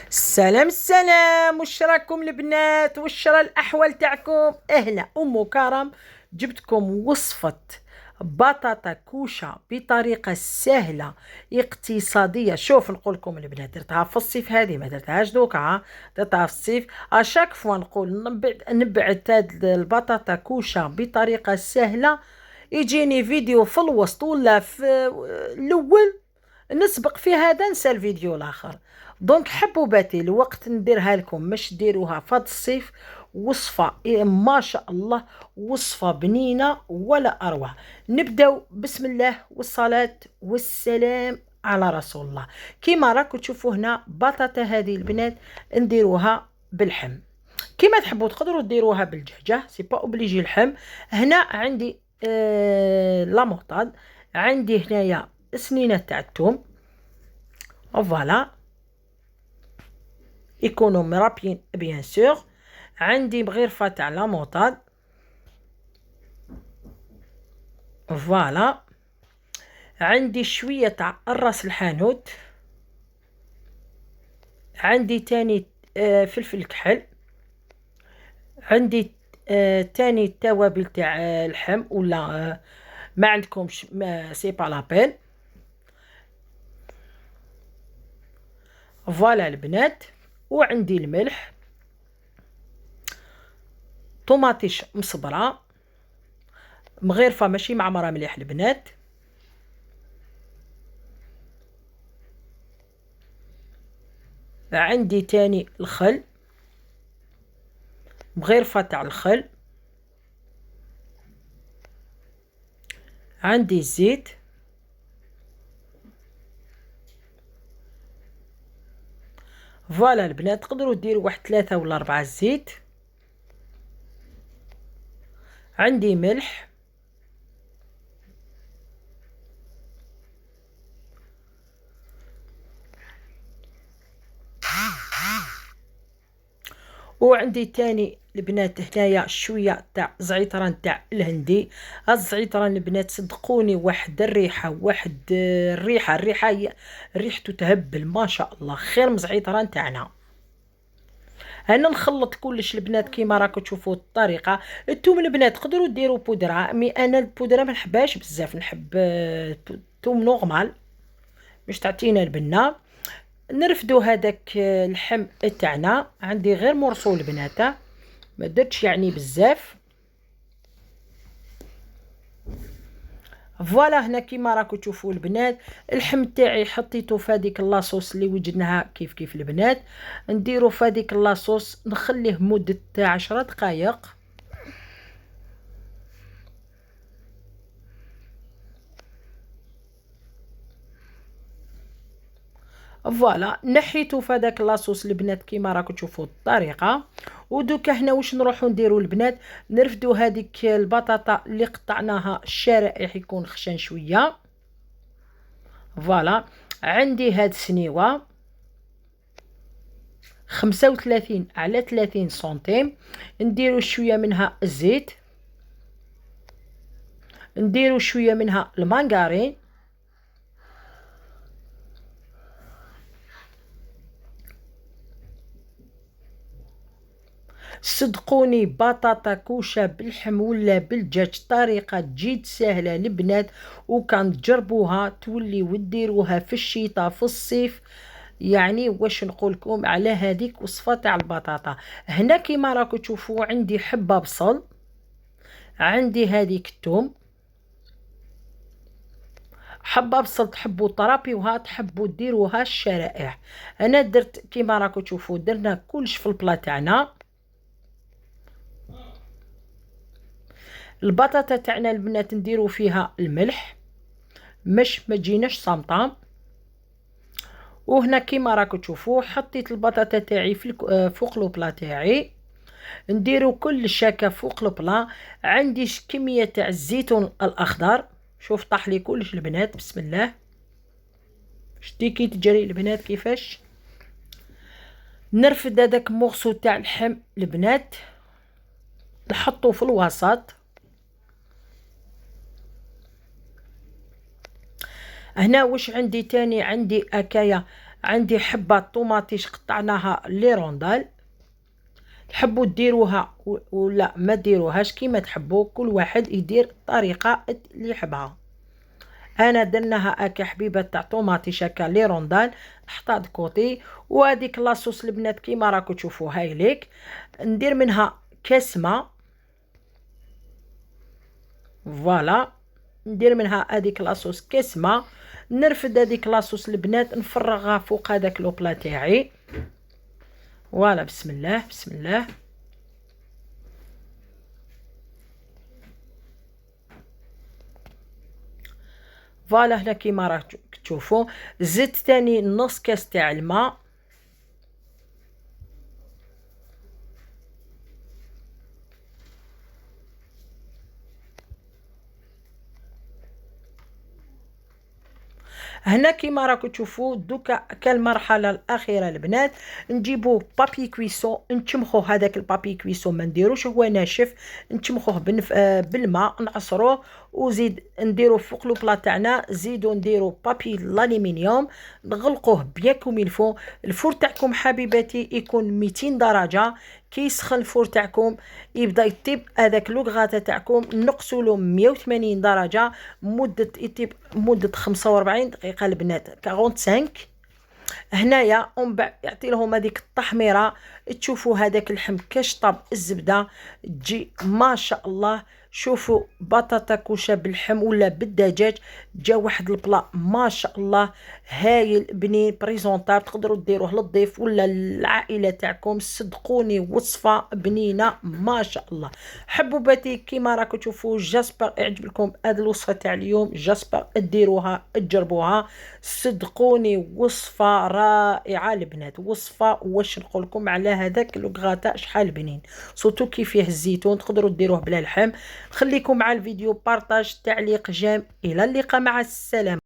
السلام السلام، واش راكم البنات؟ واش راه الاحوال تاعكم؟ اهلا ام كرم، جبتكم وصفه بطاطا كوشه بطريقه سهله اقتصاديه. شوف نقول لكم البنات، درتها في الصيف، هذه ما درتهاش دوكا، درتها في الصيف. اشاك فوا نقول نبعث هاد البطاطا كوشه بطريقه سهله، يجيني فيديو في الوسط ولا في الاول نسبق في هذا، نسى الفيديو الاخر. دونك حبوباتي الوقت نديرها لكم، مش ديروها فهاد الصيف. وصفة ما شاء الله، وصفة بنينة ولا أروع. نبداو بسم الله والصلاة والسلام على رسول الله. كيما راكم تشوفوا هنا بطاطا هذه البنات نديروها باللحم، كيما تحبوا تقدروا ديروها بالدجاجة، سي با اوبليجي اللحم. هنا عندي لا موطاد، عندي هنايا سنينة تاع الثوم، فوالا يكونوا مرابين بيان سور. عندي مغرفه تاع لا موطاد، فوالا. عندي شويه تاع الراس الحانوت. عندي تاني فلفل كحل. عندي تاني التوابل تاع اللحم، ولا ما عندكمش ما سي با لابيل. فوالا البنات. وعندي الملح، طوماطيش مصبره مغرفه ماشي معمره مليح البنات. عندي تاني الخل، مغرفة تاع الخل. عندي الزيت، فوالا البنات تقدروا ديروا واحد 3 ولا 4 الزيت. عندي ملح، وعندي تاني البنات هنايا شويه تاع زعتران تاع الهندي. هاد الزعتران البنات صدقوني واحد الريحه، واحد الريحه ريحته تهبل ما شاء الله، خير من زعتران تاعنا. انا نخلط كلش البنات كيما راكم تشوفوا الطريقه. الثوم البنات تقدروا ديروا بودره، مي انا البودره ما نحبهاش بزاف، نحب ثوم نورمال باش تعطينا البنه. نرفدوا هذاك اللحم تاعنا، عندي غير مرسول البنات، ما درتش يعني بزاف. فوالا هنا كيما راكم تشوفوا البنات، اللحم تاعي حطيته في هذيك لاصوص اللي وجدناها كيف البنات. نديرو في هذيك لاصوص، نخليه مدة 10 دقائق. فوالا نحيتو في هذاك لاصوص البنات كيما راكم تشوفوا الطريقه. ودوكا هنا واش نروحوا نديرو البنات، نرفدوا هذيك البطاطا اللي قطعناها الشرائح يكون خشن شويه. فوالا عندي هاد السنيوه 35 على 30 سنتيم. نديرو شويه منها الزيت، نديرو شويه منها المانغارين. صدقوني بطاطا كوشه باللحم ولا بالدجاج طريقه جد سهله البنات، وكان تجربوها تولي وديروها في الشتاء في الصيف. يعني واش نقول لكم على هذيك وصفه تاع البطاطا. هنا كيما راكم تشوفوا عندي حبه بصل، عندي هذيك الثوم، حبه بصل تحبوا طرابيوها تحبوا ديروها الشرائح. انا درت كيما راكم تشوفوا درنا كلش في البلا تاعنا. البطاطا تاعنا البنات نديرو فيها الملح، مش ما تجيناش صامطه. وهنا كيما راكم تشوفوا حطيت البطاطا تاعي في فوق البلا تاعي. نديرو كل شاكه فوق البلا. عندي كميه تاع الزيتون الاخضر، شوف طاح لي كلش البنات بسم الله. شتي كي تجري البنات كيفاش. نرفد هذاك مورسو تاع اللحم البنات، نحطو في الوسط. هنا واش عندي تاني، عندي اكايا عندي حبة طوماطيش قطعناها لي روندال. تحبوا ديروها ولا ما ديروهاش كيما تحبوا، كل واحد يدير الطريقة اللي يحبها. انا درناها هكا حبيبه تاع طوماطيش هكا لي روندال، نحطها دكوطي. وهذيك لاصوص البنات كيما راكم تشوفوا هاي ليك، ندير منها كاس ما. فوالا، ندير منها هذيك لاصوص كاس ما. نرفد هذيك لاصوص البنات نفرغها فوق هذاك لوبلا تاعي. فوالا، بسم الله بسم الله. فوالا، هنا كيما راكم تشوفوا زدت تاني نص كاس تاع الماء. هنا كيما راكم تشوفوا دوكا كالمرحله الاخيره البنات، نجيبوا بابي كويسون نتمخوا هذاك البابي كويسون، ما نديروش هو ناشف، نتمخوه بالماء نعصروه، وزيد نديرو فوق لو بلا تاعنا، زيدوا نديرو بابي الالومنيوم نغلقوه بيان كوم الفو. الفور تاعكم حبيباتي يكون 200 درجه. كي يسخن الفور تاعكم يبدا يطيب هذاك لو غاتا تاعكم، نقصوا له 180 درجه مده يطيب مده 45 دقيقه البنات، 45. هنايا ومن بعد يعطي لهم هذيك التحميره. تشوفوا هذاك اللحم كشطب الزبده، تجي ما شاء الله. شوفوا بطاطا كوشه باللحم ولا بالدجاج، جا واحد البلا ما شاء الله هايل بنين بريزونطاب، تقدروا ديروه للضيف ولا العائله تاعكم. صدقوني وصفه بنينه ما شاء الله. حبوباتي كيما راكم تشوفوا، جاسبر يعجبكم هذه الوصفه تاع اليوم، جاسبر ديروها تجربوها. صدقوني وصفه رائعه البنات، وصفه واش نقول لكم على هذاك لو غاتا شحال بنين. صوتو كي فيه الزيتون تقدروا ديروه بلا لحم. خليكم مع الفيديو، بارطاج، تعليق، جيم. الى اللقاء، مع السلامه.